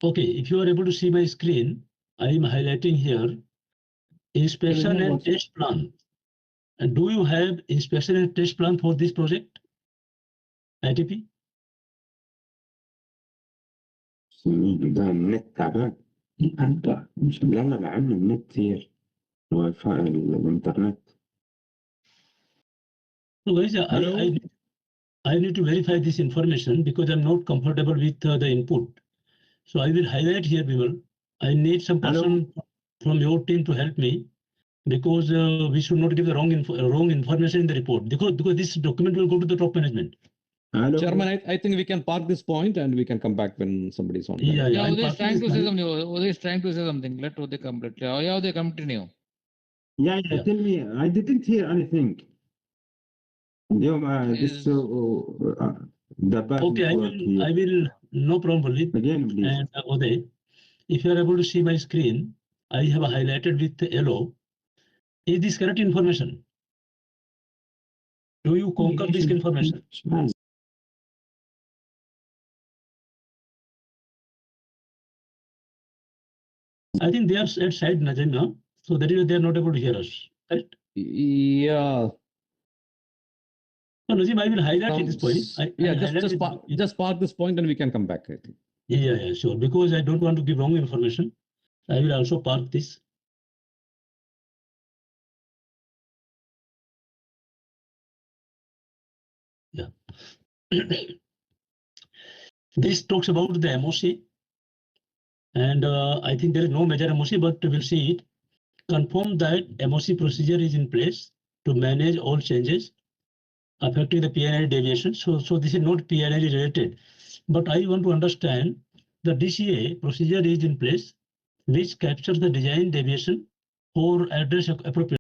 Okay, if you are able to see my screen, I am highlighting here inspection and test plan. And do you have inspection and test plan for this project? ITP? ده النت تعبان. انت مش ملغى عنه النت كتير. الواي فاي الانترنت. So guys, I need to verify this information because I'm not comfortable with the input. So I will highlight here, Bimal. I need some person from your team to help me because we should not give the wrong information in the report because this document will go to the top management. Hello. Chairman, I think we can park this point and we can come back when somebody's on. Yeah, Yeah, I'm Uday is parking trying to this say line. something. Uday is trying to say something. Let Uday complete. Yeah, Uday continue. Yeah, tell me. I didn't hear anything. اليوم this the back Okay, network here. I will, no problem, Walid. Again, please. And Uday, if you are able to see my screen, I have highlighted with yellow. Is this correct information? Do you concur this information? I think they are at side Najim, so that is they are not able to hear us. Right? Yeah. So Najim, I will highlight this point. Just park this point and we can come back. I think. Yeah, sure. Because I don't want to give wrong information. I will also park this. Yeah. This talks about the MOC. And I think there is no major MOC, but we'll see it. Confirm that MOC procedure is in place to manage all changes affecting the PNL deviation. So this is not PNL related. But I want to understand the DCA procedure is in place, which captures the design deviation for address appropriate.